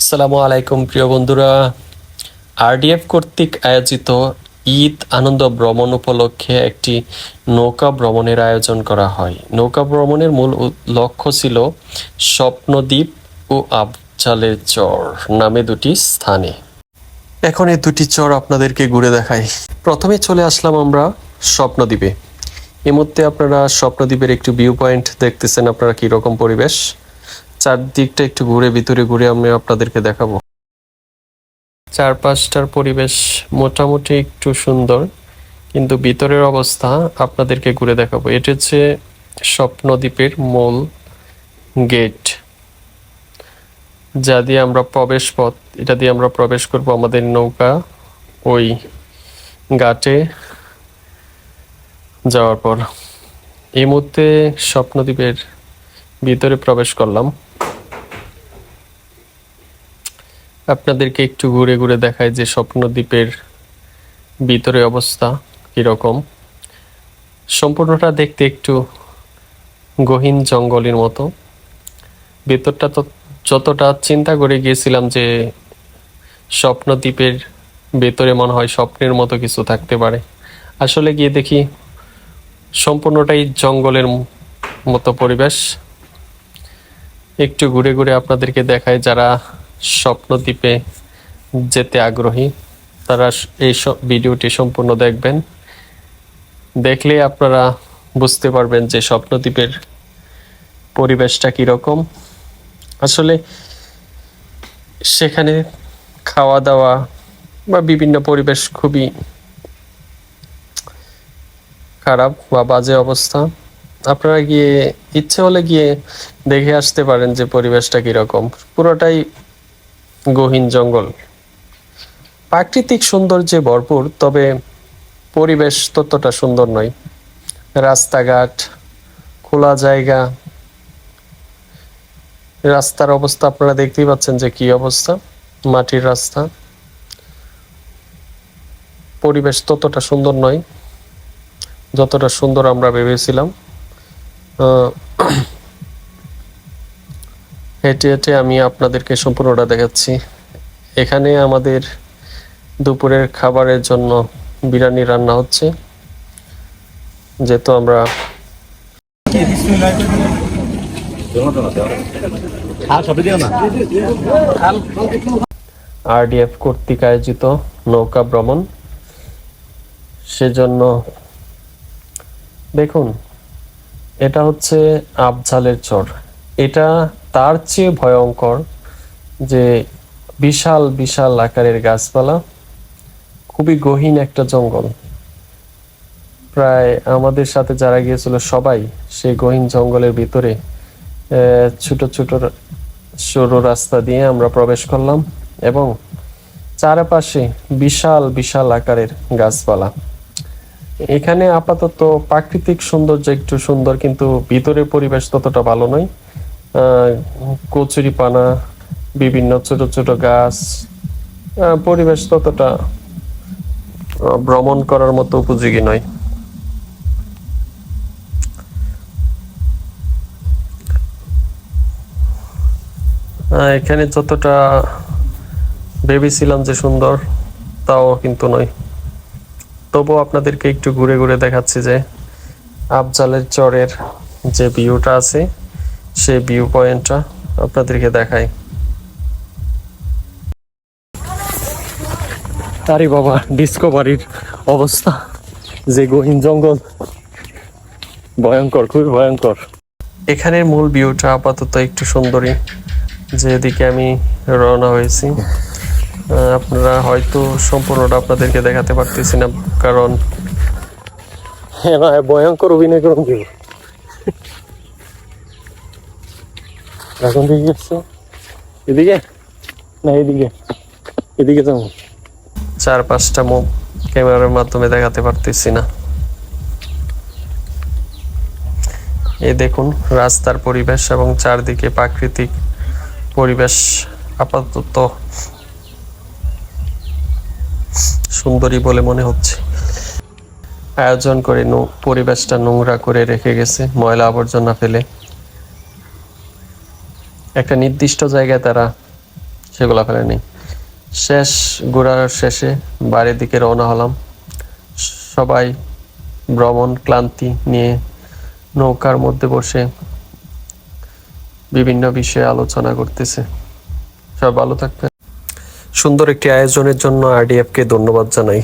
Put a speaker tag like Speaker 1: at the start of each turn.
Speaker 1: আসসালামু আলাইকুম প্রিয় বন্ধুরা। আরডিএফ কর্তৃক আয়োজিত ঈদ আনন্দ ভ্রমণ উপলক্ষে একটি নৌকা ভ্রমণের আয়োজন করা হয়। নৌকা ভ্রমণের মূল লক্ষ্য ছিল স্বপ্নদ্বীপ ও আবঝালের চর নামে দুটি স্থানে। এখন এই দুটি চর আপনাদেরকে ঘুরে দেখাই। প্রথমে চলে আসলাম আমরা স্বপ্নদ্বীপে। এই মুহূর্তে আপনারা স্বপ্নদ্বীপের একটি ভিউ পয়েন্ট দেখতেছেন। আপনারা কীরকম পরিবেশ, চারদিকটা একটু ভিতরে ঘুরে আমি আপনাদেরকে দেখাবো। চারপাশটার পরিবেশ মোটামুটি একটু সুন্দর, কিন্তু ভিতরের অবস্থা আপনাদেরকে ঘুরে দেখাবো। এটা হচ্ছে স্বপ্নদ্বীপের মূল গেট, যা দিয়ে আমরা প্রবেশ পথ, এটা দিয়ে আমরা প্রবেশ করব আমাদের নৌকা ওই ঘাটে যাওয়ার পর। এই মুহূর্তে স্বপ্নদ্বীপের ভিতরে প্রবেশ করলাম। আপনাদেরকে একটু ঘুরে ঘুরে দেখায় যে স্বপ্নদ্বীপের ভিতরে অবস্থা কীরকম। সম্পূর্ণটা দেখতে একটু গহীন জঙ্গলের মতো। ভিতরটা তো যতটা চিন্তা করে গিয়েছিলাম যে স্বপ্নদ্বীপের ভেতরে মনে হয় স্বপ্নের মতো কিছু থাকতে পারে, আসলে গিয়ে দেখি সম্পূর্ণটাই জঙ্গলের মতো পরিবেশ। একটু ঘুরে ঘুরে আপনাদেরকে দেখায়, যারা স্বপ্নদ্বীপে যেতে আগ্রহী তারা এই ভিডিওটি সম্পূর্ণ দেখবেন। দেখলে আপনারা বুঝতে পারবেন যে স্বপ্নদ্বীপের পরিবেশটা কীরকম। আসলে সেখানে খাওয়া দাওয়া বা বিভিন্ন পরিবেশ খুবই খারাপ বা বাজে অবস্থা। আপনারা গিয়ে ইচ্ছে হলে গিয়ে দেখে আসতে পারেন যে পরিবেশটা কীরকম। পুরোটাই গহীন জঙ্গল, প্রাকৃতিক সৌন্দর্যে ভরপুর, তবে পরিবেশ ততটা সুন্দর নয়। রাস্তাঘাট, খোলা জায়গা, রাস্তার অবস্থা আপনারা দেখতেই পাচ্ছেন যে কি অবস্থা, মাটির রাস্তা। পরিবেশ ততটা সুন্দর নয় যতটা সুন্দর আমরা ভেবেছিলাম। হেঁটে হেঁটে আমি আপনাদেরকে সম্পূর্ণটা দেখাচ্ছি। এখানে আমাদের দুপুরের খাবারের জন্য বিরিয়ানি রান্না হচ্ছে, যেহেতু আমরা আরডিএফ কর্তৃক আয়োজিত নৌকা ভ্রমণ, সেজন্য দেখুন এটা হচ্ছে আবঝালের চর। এটা তার চেয়ে ভয়ঙ্কর, যে বিশাল বিশাল আকারের গাছপালা, খুবই গহীন একটা জঙ্গল। প্রায় আমাদের সাথে যারা গিয়েছিল সবাই সেই গহীন জঙ্গলের ভিতরে ছোট ছোট সরু রাস্তা দিয়ে আমরা প্রবেশ করলাম, এবং চারপাশে বিশাল বিশাল আকারের গাছপালা। এখানে আপাতত প্রাকৃতিক সৌন্দর্য একটু সুন্দর, কিন্তু ভিতরের পরিবেশ ততটা ভালো নয়। কচুরিপানা, বিভিন্ন ছোট ছোট গাছ, পরিবেশ ততটা ভ্রমণ করার মতো উপযোগী নয়। এখানে যতটা ভেবেছিলাম যে সুন্দর, তাও কিন্তু নয়। তবুও আপনাদেরকে একটু ঘুরে ঘুরে দেখাচ্ছি যে আবঝালের চরের যে ভিউটা আছে, সেই ভিউ পয়েন্টটা আপনাদেরকে দেখাই। আরে বাবা, ডিসকভারির অবস্থা, যে গহীন জঙ্গল, ভয়ঙ্কর, খুবই ভয়ঙ্কর। এখানের মূল ভিউটা আপাতত একটু সুন্দরী, যেদিকে আমি রওনা হয়েছি। আপনারা হয়তো সম্পূর্ণটা আপনাদেরকে দেখাতে পারতেছি না, কারণ ভয়ঙ্কর অভিনয় করুন দিব। এখন দিকে গেছে, এদিকে না এদিকে, এদিকে যাবো। চার পাঁচটা মুখ ক্যামেরার মাধ্যমে দেখাতে পারতেছি না। এই দেখুন রাস্তার পরিবেশ এবং চারদিকে প্রাকৃতিক পরিবেশ আপাতত সুন্দরী বলে মনে হচ্ছে। আয়োজন করে পরিবেশটা নোংরা করে রেখে গেছে, ময়লা আবর্জনা ফেলে। একটা নির্দিষ্ট জায়গায় তারা সেগুলো ফেলেনি। শেষ ঘোরার শেষে বাড়ির দিকে রওনা হলাম। সবাই ভ্রমণ ক্লান্তি নিয়ে নৌকার মধ্যে বসে বিভিন্ন বিষয়ে আলোচনা করতেছে। সব ভালো থাকবেন। সুন্দর একটি আয়োজনের জন্য RDF কে ধন্যবাদ জানাই।